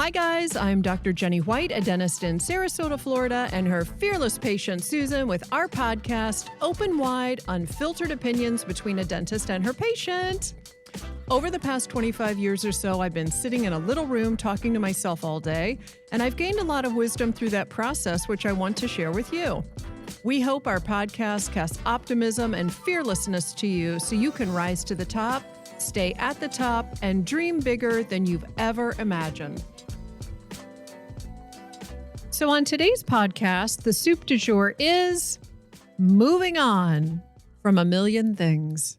Hi guys, I'm Dr. Jenny White, a dentist in Sarasota, Florida, and her fearless patient Susan with our podcast, Open Wide, Unfiltered Opinions Between a Dentist and Her Patient. Over the past 25 years or so, I've been sitting in a little room talking to myself all day, and I've gained a lot of wisdom through that process, which I want to share with you. We hope our podcast casts optimism and fearlessness to you so you can rise to the top, stay at the top, and dream bigger than you've ever imagined. So on today's podcast, the soup du jour is moving on from a million things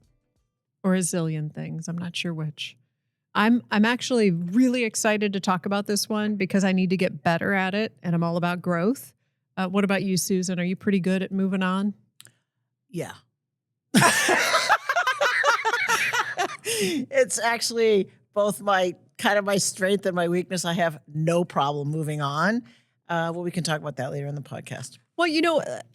or a zillion things. I'm not sure which. I'm actually really excited to talk about this one because I need to get better at it, and I'm all about growth. What about you, Susan? Are you pretty good at moving on? Yeah. It's actually both my strength and my weakness. I have no problem moving on. Well, we can talk about that later in the podcast. Well,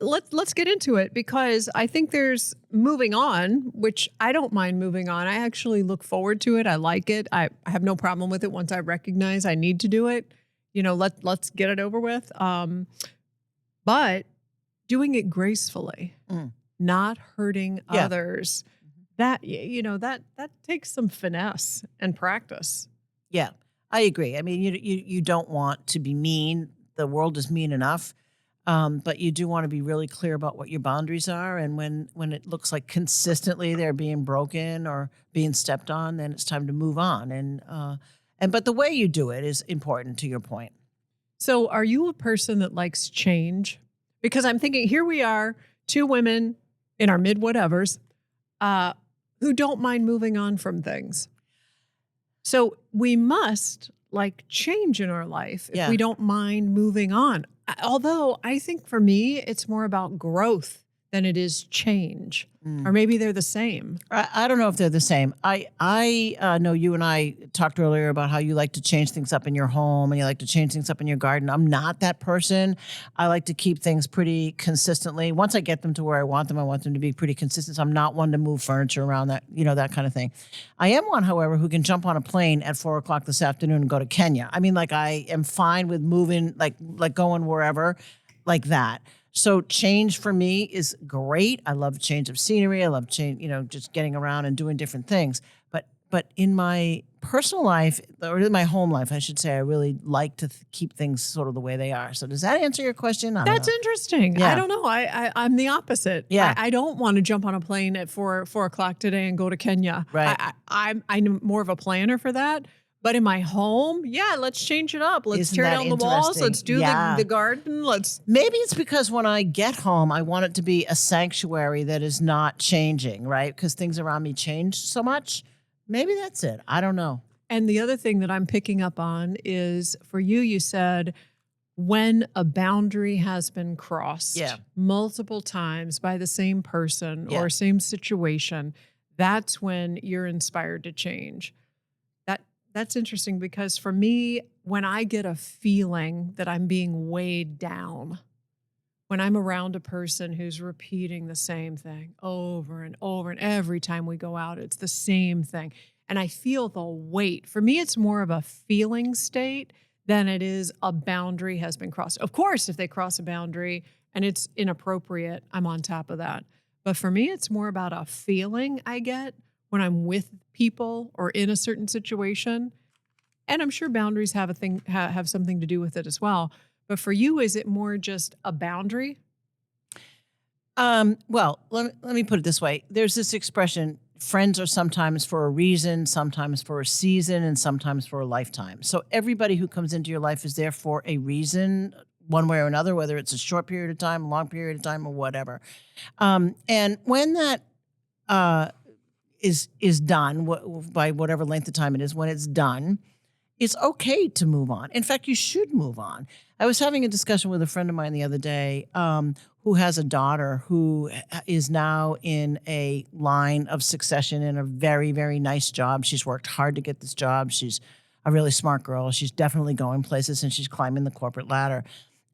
let's get into it because I think there's moving on, which I don't mind moving on. I actually look forward to it. I like it. I have no problem with it once I recognize I need to do it. Let's get it over with. But doing it gracefully, not hurting others, that takes some finesse and practice. Yeah, I agree. I mean, you don't want to be mean. The world is mean enough. But you do want to be really clear about what your boundaries are. And when it looks like consistently they're being broken or being stepped on, then it's time to move on. But the way you do it is important, to your point. So are you a person that likes change? Because I'm thinking, here we are, two women in our mid-whatevers who don't mind moving on from things. So we must like change in our life if we don't mind moving on. Although I think for me, it's more about growth than it is change. Or maybe they're the same. I don't know if they're the same. I know you and I talked earlier about how you like to change things up in your home and you like to change things up in your garden. I'm not that person. I like to keep things pretty consistently. Once I get them to where I want them to be pretty consistent. So I'm not one to move furniture around, that kind of thing. I am one, however, who can jump on a plane at 4:00 this afternoon and go to Kenya. I mean, I am fine with moving, like going wherever like that. So change for me is great. I love change of scenery. I love change, just getting around and doing different things. But in my personal life, or in my home life, I should say, I really like to keep things sort of the way they are. So does that answer your question? That's interesting. Yeah. I don't know. I'm the opposite. Yeah. I don't want to jump on a plane at 4:00 today and go to Kenya. Right. I'm more of a planner for that. But in my home, let's change it up. Let's tear down the walls. Let's do the garden. Maybe it's because when I get home, I want it to be a sanctuary that is not changing, right? Because things around me change so much. Maybe that's it. I don't know. And the other thing that I'm picking up on is for you said when a boundary has been crossed multiple times by the same person or same situation, that's when you're inspired to change. That's interesting because for me, when I get a feeling that I'm being weighed down, when I'm around a person who's repeating the same thing over and over, and every time we go out, it's the same thing, and I feel the weight. For me, it's more of a feeling state than it is a boundary has been crossed. Of course, if they cross a boundary and it's inappropriate, I'm on top of that. But for me, it's more about a feeling I get when I'm with people or in a certain situation. And I'm sure boundaries have something to do with it as well. But for you, is it more just a boundary? Well, let me put it this way. There's this expression, friends are sometimes for a reason, sometimes for a season, and sometimes for a lifetime. So everybody who comes into your life is there for a reason, one way or another, whether it's a short period of time, a long period of time, or whatever. And when that is done, by whatever length of time it is, when it's done, it's okay to move on. In fact, you should move on. I was having a discussion with a friend of mine the other day who has a daughter who is now in a line of succession in a very, very nice job. She's worked hard to get this job. She's a really smart girl. She's definitely going places, and she's climbing the corporate ladder.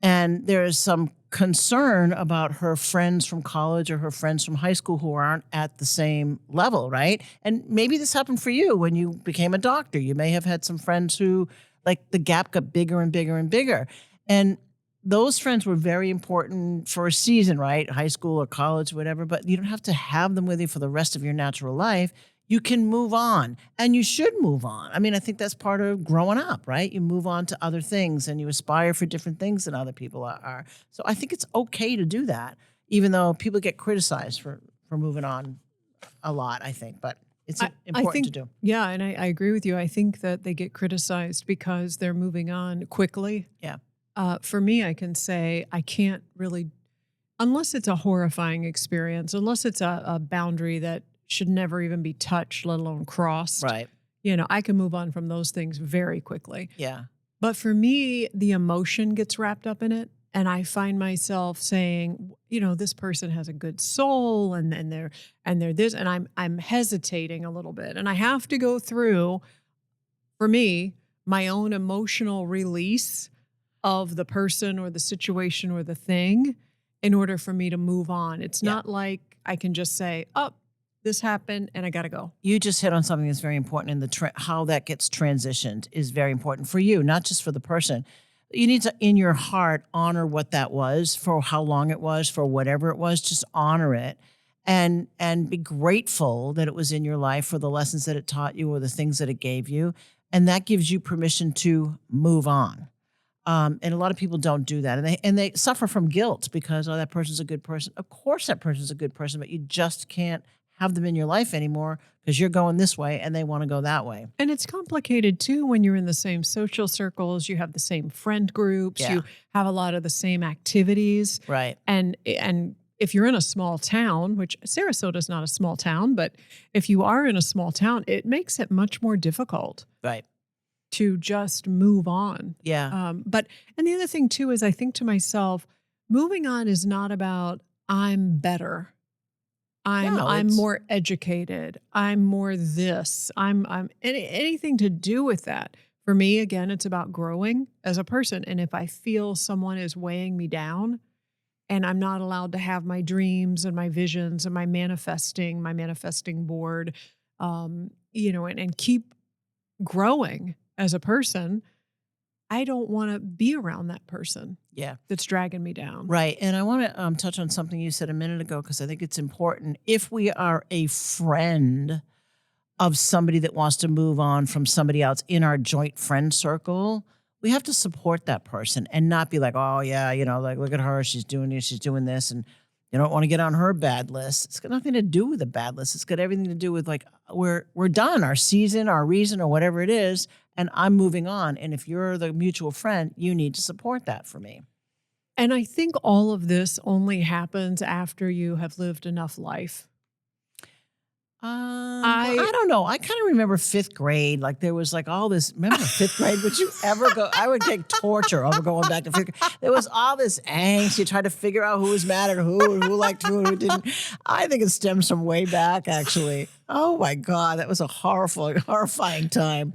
And there is some concern about her friends from college or her friends from high school who aren't at the same level, right? And maybe this happened for you when you became a doctor. You may have had some friends who like the gap got bigger and bigger and bigger. And those friends were very important for a season, right? High school or college, whatever, but you don't have to have them with you for the rest of your natural life. You can move on, and you should move on. I mean, I think that's part of growing up, right? You move on to other things and you aspire for different things than other people are. So I think it's okay to do that, even though people get criticized for moving on a lot, I think, but it's important to do. Yeah, and I agree with you. I think that they get criticized because they're moving on quickly. Yeah. For me, I can say I can't really, unless it's a horrifying experience, unless it's a boundary that should never even be touched, let alone crossed. Right. I can move on from those things very quickly. Yeah. But for me, the emotion gets wrapped up in it. And I find myself saying, this person has a good soul and they're this, and I'm hesitating a little bit. And I have to go through, for me, my own emotional release of the person or the situation or the thing in order for me to move on. It's not like I can just say, oh, this happened and I got to go. You just hit on something that's very important, and how that gets transitioned is very important for you, not just for the person. You need to, in your heart, honor what that was, for how long it was, for whatever it was. Just honor it and be grateful that it was in your life, for the lessons that it taught you or the things that it gave you. And that gives you permission to move on. And a lot of people don't do that. And they suffer from guilt because, that person's a good person. Of course that person's a good person, but you just can't have them in your life anymore because you're going this way and they want to go that way. And it's complicated too when you're in the same social circles, you have the same friend groups, you have a lot of the same activities. Right. And if you're in a small town, which Sarasota's not a small town, but if you are in a small town, it makes it much more difficult. Right. To just move on. Yeah. And the other thing too is I think to myself, moving on is not about I'm better. I'm more educated. I'm more this. I'm anything to do with that. For me, again, it's about growing as a person. And if I feel someone is weighing me down and I'm not allowed to have my dreams and my visions and my manifesting board, and keep growing as a person, I don't want to be around that person. Yeah. That's dragging me down. Right. And I want to touch on something you said a minute ago, because I think it's important. If we are a friend of somebody that wants to move on from somebody else in our joint friend circle, we have to support that person and not be like, oh, yeah, like, look at her. She's doing this. She's doing this. And you don't want to get on her bad list. It's got nothing to do with the bad list. It's got everything to do with, like, we're done, our season, our reason, or whatever it is, and I'm moving on. And if you're the mutual friend, you need to support that for me. And I think all of this only happens after you have lived enough life. I don't know. I kind of remember fifth grade. Like, there was like all this. Remember fifth grade? Would you ever go? I would take torture over going back to fifth grade. There was all this angst. You tried to figure out who was mad at who liked who, and who didn't. I think it stems from way back, actually. Oh my God, that was a horrifying time.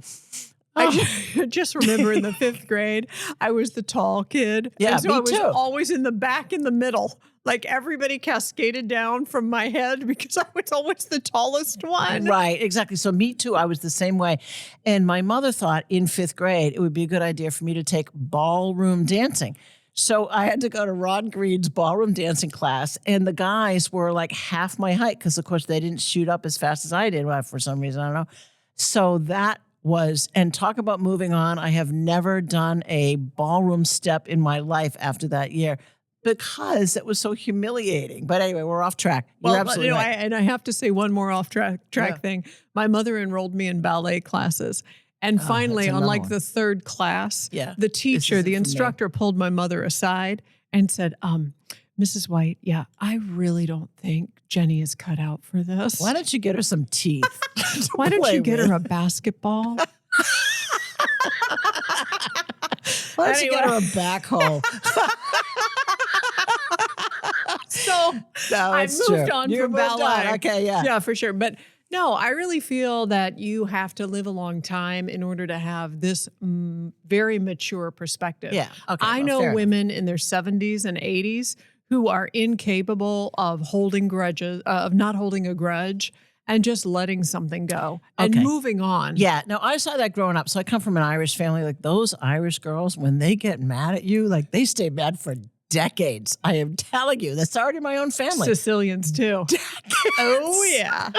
I just remember in the fifth grade, I was the tall kid. Yeah, and so me I was too. always in the back in the middle. Like, everybody cascaded down from my head because I was always the tallest one. Right, exactly. So me too, I was the same way. And my mother thought in fifth grade, it would be a good idea for me to take ballroom dancing. So I had to go to Ron Green's ballroom dancing class, and the guys were like half my height because, of course, they didn't shoot up as fast as I did for some reason. I don't know. So that was, and talk about moving on. I have never done a ballroom step in my life after that year because it was so humiliating. But anyway, we're off track. You're absolutely right. And I have to say one more off track thing. My mother enrolled me in ballet classes. And finally, on like the third class, the teacher, the instructor pulled my mother aside and said, Mrs. White, I really don't think Jenny is cut out for this. Why don't you get her some teeth? Why don't you get her a basketball? Why don't you get her a backhoe? So I moved on from ballet. Okay, yeah. Yeah, for sure. But no, I really feel that you have to live a long time in order to have this very mature perspective. Yeah. Okay. I know women in their 70s and 80s who are incapable of holding grudges, of not holding a grudge, and just letting something go and moving on. Yeah. No, I saw that growing up. So I come from an Irish family. Like those Irish girls, when they get mad at you, like they stay mad for decades. I am telling you, that's already my own family. Sicilians too. Decades. Oh yeah.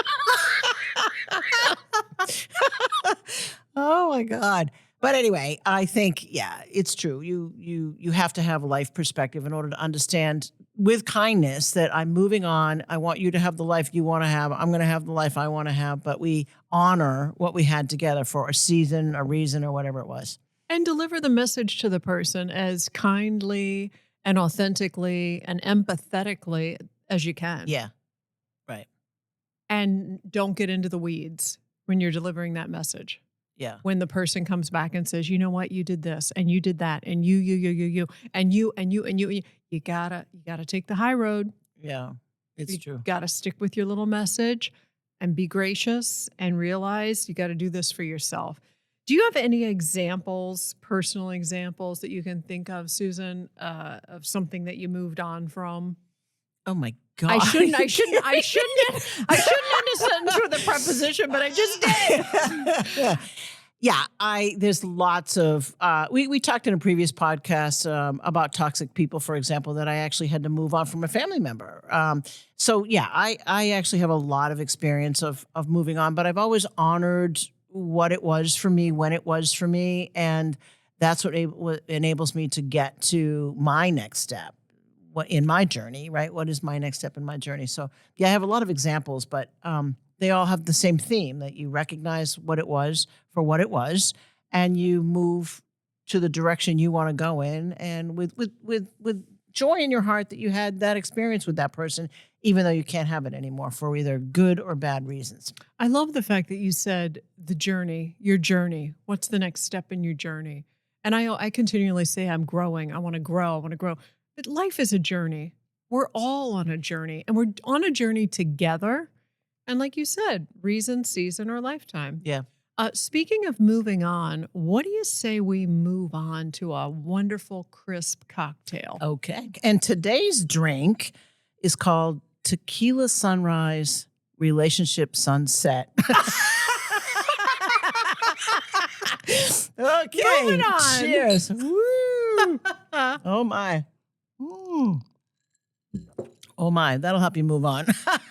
Oh my God. But anyway, I think, yeah, it's true. You have to have a life perspective in order to understand with kindness that I'm moving on. I want you to have the life you want to have. I'm going to have the life I want to have. But we honor what we had together for a season, a reason, or whatever it was. And deliver the message to the person as kindly and authentically and empathetically as you can. Yeah. Right. And don't get into the weeds when you're delivering that message. Yeah. When the person comes back and says, you know what, you did this and you did that and you, and you gotta take the high road. Yeah, it's true. You gotta stick with your little message and be gracious and realize you gotta do this for yourself. Do you have any examples, personal examples that you can think of, Susan, of something that you moved on from? Oh my God. I shouldn't end a sentence with a preposition, but I just did. Yeah, there's lots of, we talked in a previous podcast about toxic people, for example, that I actually had to move on from a family member. So yeah, I actually have a lot of experience of moving on, but I've always honored what it was for me, when it was for me. And that's what enables me to get to my next step in my journey, right? What is my next step in my journey? So yeah, I have a lot of examples, but they all have the same theme, that you recognize what it was for what it was, and you move to the direction you want to go in, and with joy in your heart that you had that experience with that person, even though you can't have it anymore for either good or bad reasons. I love the fact that you said the journey, your journey. What's the next step in your journey? And I continually say I'm growing. I want to grow. But life is a journey. We're all on a journey, and we're on a journey together. And like you said, reason, season, or lifetime. Yeah. Speaking of moving on, what do you say we move on to a wonderful, crisp cocktail? Okay. And today's drink is called Tequila Sunrise Relationship Sunset. Okay. Moving on. Cheers. Woo. Oh my. Oh my, that'll help you move on.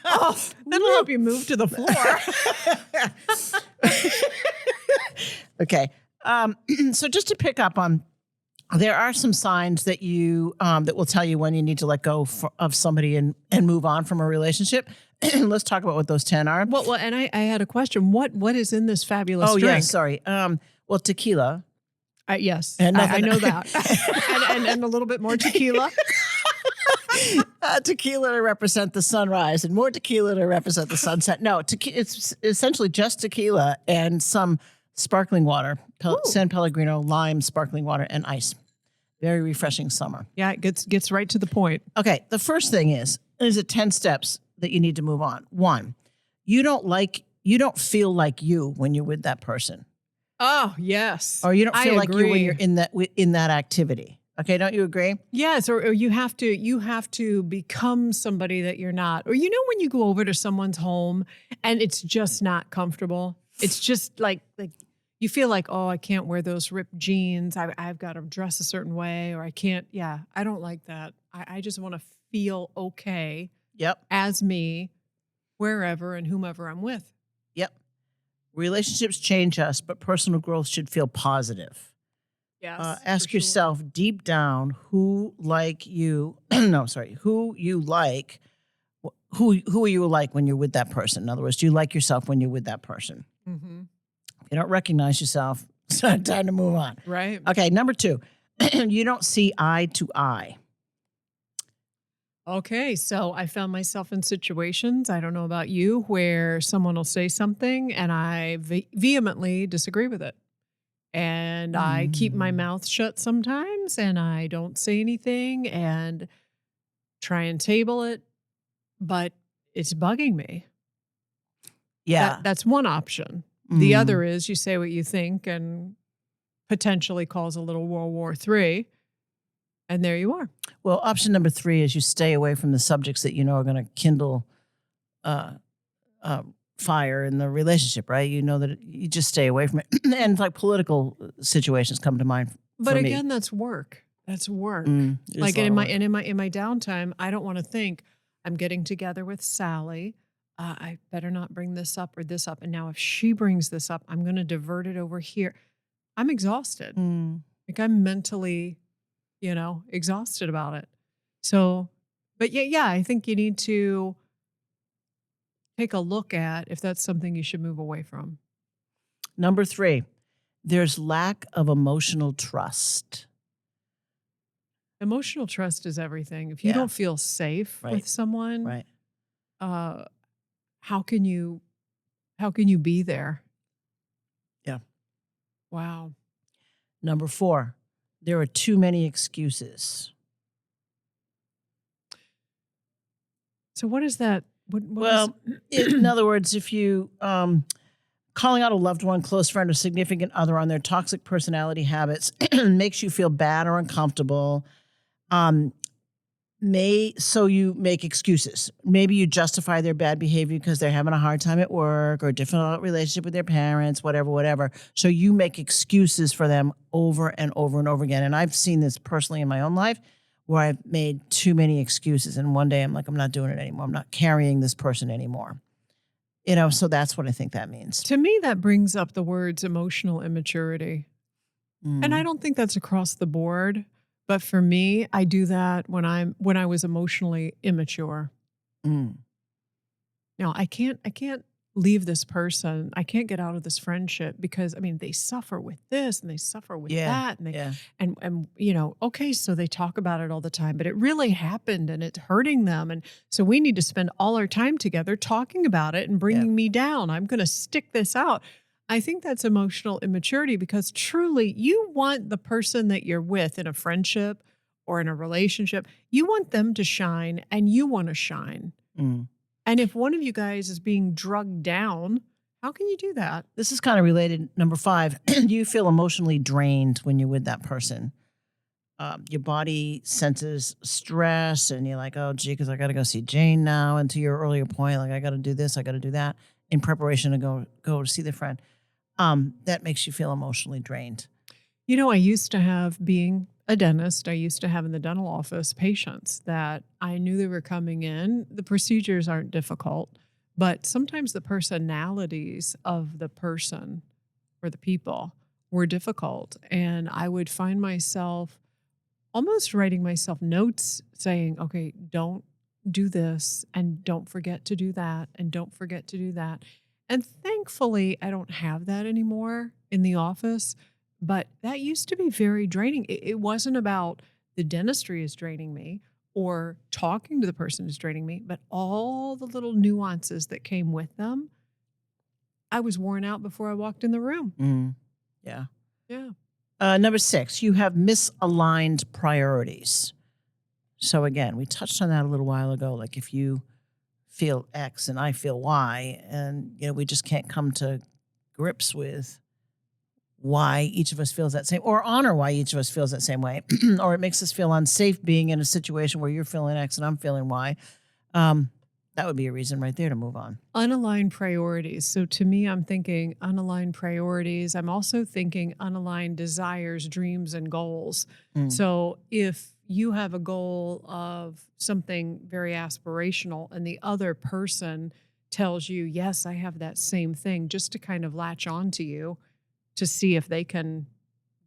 That'll help you move to the floor. Okay. So just to pick up on, there are some signs that you that will tell you when you need to let go of somebody and move on from a relationship. Let's talk about what those 10 are. Well, and I had a question. What is in this fabulous drink? Oh, yeah, sorry. Well, tequila. Yes, and I know that. and a little bit more tequila. Tequila to represent the sunrise, and more tequila to represent the sunset. No, it's essentially just tequila and some sparkling water, San Pellegrino, lime, sparkling water, and ice. Very refreshing summer. Yeah, it gets right to the point. Okay, the first thing is it 10 steps that you need to move on. 1, you don't feel like you when you're with that person. Oh, yes. Or you don't feel like you when you're in that activity. Okay, don't you agree? Yes, or you have to become somebody that you're not. Or when you go over to someone's home and it's just not comfortable. It's just like you feel like, oh, I can't wear those ripped jeans. I've got to dress a certain way, or I can't. Yeah, I don't like that. I just want to feel okay. Yep. As me, wherever and whomever I'm with. Yep. Relationships change us, but personal growth should feel positive. Yes. Ask yourself deep down who you like when you're with that person. In other words, do you like yourself when you're with that person? Mm-hmm. If you don't recognize yourself, it's time to move on. Right. Okay, number 2, you don't see eye to eye. Okay, so I found myself in situations, I don't know about you, where someone will say something and I vehemently disagree with it. And I keep my mouth shut sometimes and I don't say anything and try and table it, but it's bugging me. Yeah. That's one option. The other is you say what you think and potentially cause a little World War III. And there you are. Well, option number 3 is you stay away from the subjects that you know are going to kindle fire in the relationship, right? You know that you just stay away from it. And like political situations come to mind. But again, that's work. That's work. Like in my downtime, I don't want to think I'm getting together with Sally. I better not bring this up or this up. And now if she brings this up, I'm going to divert it over here. I'm exhausted. Like I'm mentally, exhausted about it. So, but yeah, I think you need to take a look at if that's something you should move away from. Number 3, there's lack of emotional trust. Emotional trust is everything. If you don't feel safe with someone, how can you be there? Yeah. Wow. Number 4, there are too many excuses. So what is that? In other words, if you calling out a loved one, close friend, or significant other on their toxic personality habits makes you feel bad or uncomfortable. So you make excuses. Maybe you justify their bad behavior because they're having a hard time at work or a difficult relationship with their parents, whatever. So you make excuses for them over and over and over again. And I've seen this personally in my own life where I've made too many excuses. And one day I'm like, I'm not doing it anymore. I'm not carrying this person anymore. So that's what I think that means. To me, that brings up the words emotional immaturity. And I don't think that's across the board. But for me, I do that when I was emotionally immature. No, I can't leave this person. I can't get out of this friendship because they suffer with this and they suffer with that. And okay, so they talk about it all the time, but it really happened and it's hurting them. And so we need to spend all our time together talking about it and bringing me down. I'm going to stick this out. I think that's emotional immaturity because truly you want the person that you're with in a friendship or in a relationship, you want them to shine and you want to shine. And if one of you guys is being drugged down, how can you do that? This is kind of related. Number 5, you feel emotionally drained when you're with that person. Your body senses stress and you're like, oh, gee, because I got to go see Jane now. And to your earlier point, like I got to do this, I got to do that in preparation to go to see the friend. That makes you feel emotionally drained. I used to have, being a dentist, I used to have in the dental office patients that I knew they were coming in. The procedures aren't difficult, but sometimes the personalities of the person or the people were difficult. And I would find myself almost writing myself notes saying, okay, don't do this and don't forget to do that and don't forget to do that. And thankfully, I don't have that anymore in the office, but that used to be very draining. It wasn't about the dentistry is draining me or talking to the person is draining me, but all the little nuances that came with them, I was worn out before I walked in the room. Yeah. Yeah. Number 6, you have misaligned priorities. So again, we touched on that a little while ago. Like if you feel X and I feel Y, and we just can't come to grips with why each of us feels that same, or honor why each of us feels that same way, or it makes us feel unsafe being in a situation where you're feeling X and I'm feeling Y. That would be a reason right there to move on. Unaligned priorities. So to me, I'm thinking unaligned priorities. I'm also thinking unaligned desires, dreams, and goals. So if you have a goal of something very aspirational and the other person tells you, yes, I have that same thing, just to kind of latch on to you to see if they can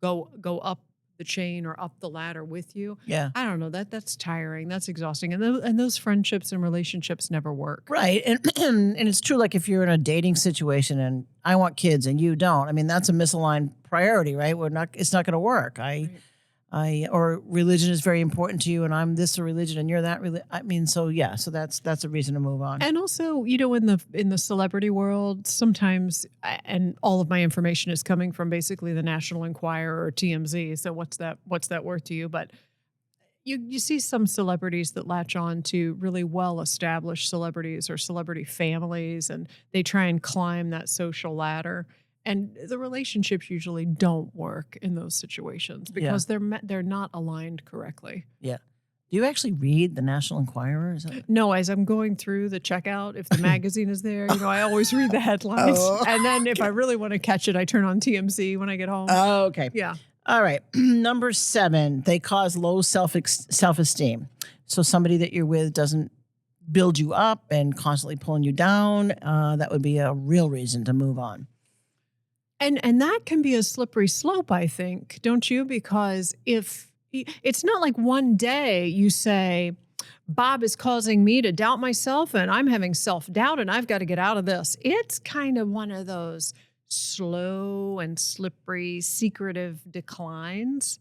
go up the chain or up the ladder with you. Yeah. I don't know, that's tiring. That's exhausting. And those friendships and relationships never work. Right. And it's true, like if you're in a dating situation and I want kids and you don't, that's a misaligned priority, right? It's not going to work. Or religion is very important to you and I'm this religion and you're that religion. So that's a reason to move on. And also, in the celebrity world, sometimes, and all of my information is coming from basically the National Enquirer or TMZ. So what's that worth to you? But you see some celebrities that latch on to really well-established celebrities or celebrity families, and they try and climb that social ladder. And the relationships usually don't work in those situations because they're not aligned correctly. Yeah. Do you actually read the National Enquirer? No, as I'm going through the checkout, if the magazine is there, I always read the headlines. And then if I really want to catch it, I turn on TMZ when I get home. Oh, okay. Yeah. All right. Number 7, they cause low self-esteem. So somebody that you're with doesn't build you up and constantly pulling you down. That would be a real reason to move on. And that can be a slippery slope, I think, don't you? Because if it's not like one day you say, Bob is causing me to doubt myself and I'm having self-doubt and I've got to get out of this. It's kind of one of those slow and slippery, secretive declines.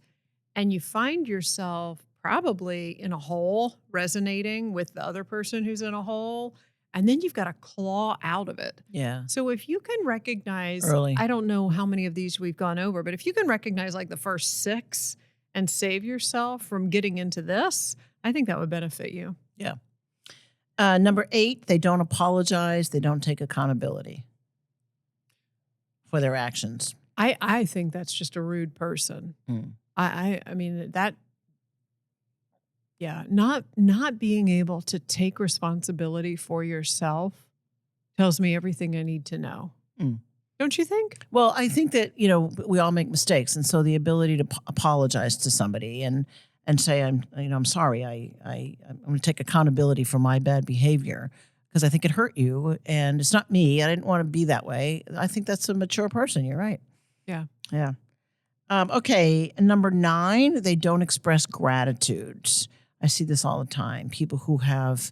And you find yourself probably in a hole, resonating with the other person who's in a hole. And then you've got to claw out of it. Yeah. So if you can recognize, early. I don't know how many of these we've gone over, but if you can recognize like the first 6 and save yourself from getting into this, I think that would benefit you. Yeah. Number 8, they don't apologize. They don't take accountability for their actions. I think that's just a rude person. I mean that. Yeah, not being able to take responsibility for yourself tells me everything I need to know. Don't you think? Well, I think that, we all make mistakes. And so the ability to apologize to somebody and say, I'm sorry, I'm going to take accountability for my bad behavior because I think it hurt you and it's not me. I didn't want to be that way. I think that's a mature person. You're right. Yeah. Yeah. Okay. Number 9, they don't express gratitude. I see this all the time. People who have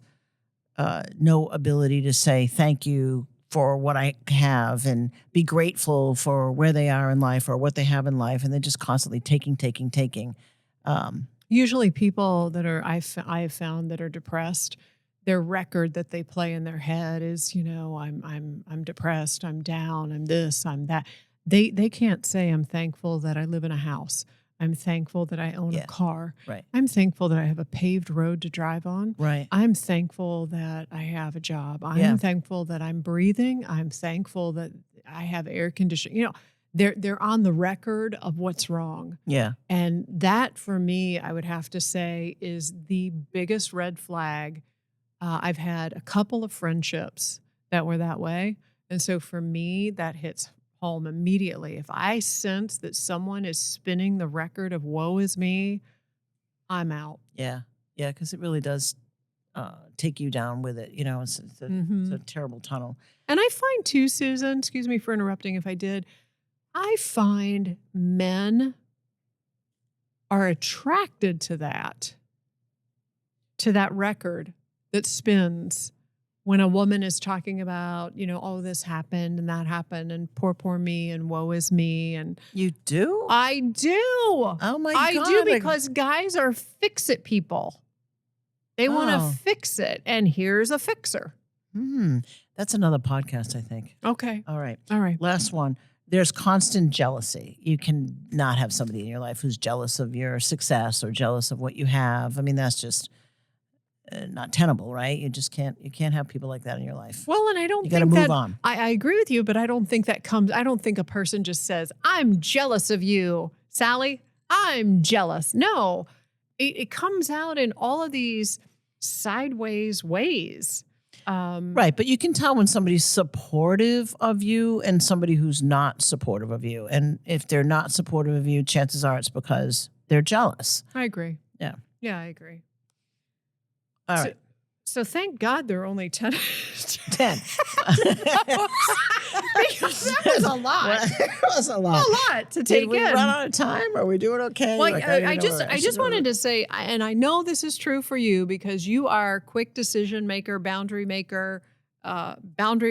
no ability to say thank you for what I have and be grateful for where they are in life or what they have in life. And they're just constantly taking. Usually people that are, I've found that are depressed, their record that they play in their head is, I'm depressed, I'm down, I'm this, I'm that. They can't say I'm thankful that I live in a house. I'm thankful that I own a car. Right. I'm thankful that I have a paved road to drive on. Right. I'm thankful that I have a job. I'm thankful that I'm breathing. I'm thankful that I have air conditioning. They're on the record of what's wrong. Yeah. And that for me, I would have to say is the biggest red flag. I've had a couple of friendships that were that way. And so for me, that hits home immediately. If I sense that someone is spinning the record of woe is me, I'm out. Yeah. Yeah. Because it really does take you down with it. It's a terrible tunnel. And I find too, Susan, excuse me for interrupting if I did, I find men are attracted to that record that spins when a woman is talking about, oh, this happened and that happened and poor me and woe is me. And you do? I do. Oh my God. I do because guys are fix-it people. They want to fix it. And here's a fixer. That's another podcast, I think. Okay. All right. Last one. There's constant jealousy. You can not have somebody in your life who's jealous of your success or jealous of what you have. I mean, that's just not tenable, right? You can't have people like that in your life. Well, and I don't think you got to move on. I agree with you, but I don't think I don't think a person just says, I'm jealous of you, Sally. I'm jealous. No, it comes out in all of these sideways ways. Right. But you can tell when somebody's supportive of you and somebody who's not supportive of you. And if they're not supportive of you, chances are it's because they're jealous. I agree. Yeah. Yeah, I agree. All right. So thank God there are only 10. 10. Because that was a lot. It was a lot. A lot to take in. Did we run out of time? Are we doing okay? Well, I just wanted to say, and I know this is true for you because you are a quick decision maker, boundary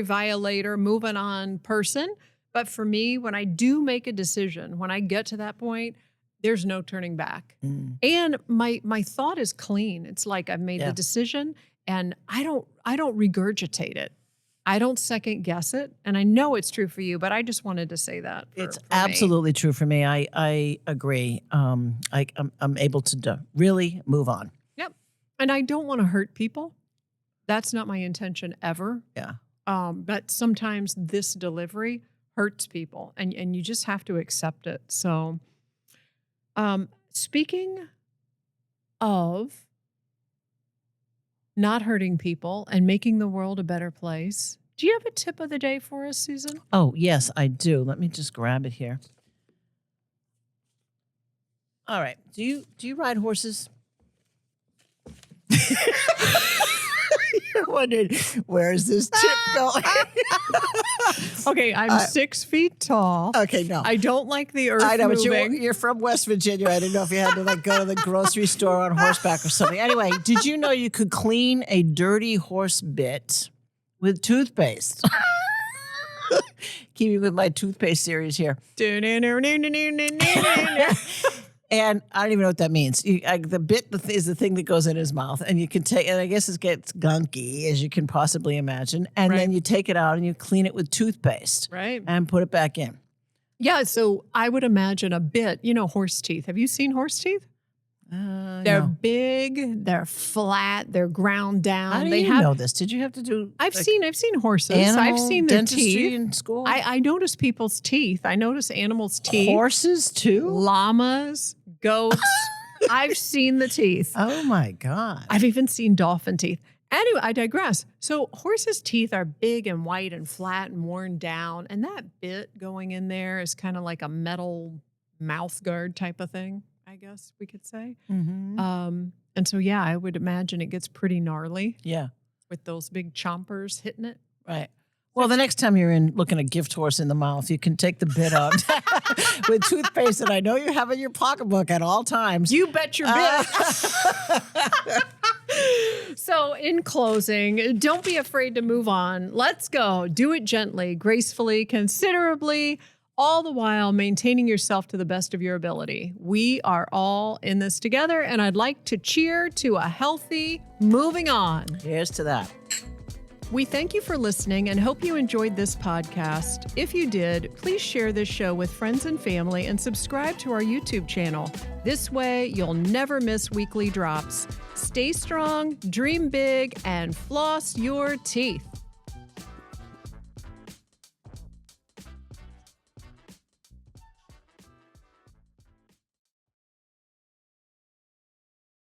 violator, moving on person. But for me, when I do make a decision, when I get to that point, there's no turning back. And my thought is clean. It's like I've made the decision and I don't regurgitate it. I don't second guess it. And I know it's true for you, but I just wanted to say that. It's absolutely true for me. I agree. I'm able to really move on. Yep. And I don't want to hurt people. That's not my intention ever. Yeah. But sometimes this delivery hurts people and you just have to accept it. So speaking of not hurting people, and making the world a better place. Do you have a tip of the day for us, Susan? Oh, yes, I do. Let me just grab it here. All right. Do you ride horses? You're wondering, where is this tip going? Okay, I'm 6 feet tall. Okay, no. I don't like the earth I know, moving. but you're from West Virginia. I didn't know if you had to go to the grocery store on horseback or something. Anyway, did you know you could clean a dirty horse bit with toothpaste? Keeping with my toothpaste series here. And I don't even know what that means. The bit is the thing that goes in his mouth, and you can take, and I guess it gets gunky, as you can possibly imagine. And then you take it out and you clean it with toothpaste, right, and put it back in. Yeah, so I would imagine a bit. Horse teeth. Have you seen horse teeth? They're big, they're flat, they're ground down. How do you know this? Did you have to do? I've seen horses. I've seen their teeth in school. I notice people's teeth. I notice animals' teeth. Horses too? Llamas, goats. I've seen the teeth. Oh my God. I've even seen dolphin teeth. Anyway, I digress. So horses' teeth are big and white and flat and worn down. And that bit going in there is kind of like a metal mouth guard type of thing, I guess we could say. Mm-hmm. And so, yeah, I would imagine it gets pretty gnarly. Yeah. With those big chompers hitting it. Right. Well, the next time you're in looking a gift horse in the mouth, you can take the bit out with toothpaste that I know you have in your pocketbook at all times. You bet your bit. So in closing, don't be afraid to move on. Let's go. Do it gently, gracefully, considerably, all the while maintaining yourself to the best of your ability. We are all in this together, and I'd like to cheer to a healthy moving on. Here's to that. We thank you for listening and hope you enjoyed this podcast. If you did, please share this show with friends and family and subscribe to our YouTube channel. This way, you'll never miss weekly drops. Stay strong, dream big, and floss your teeth.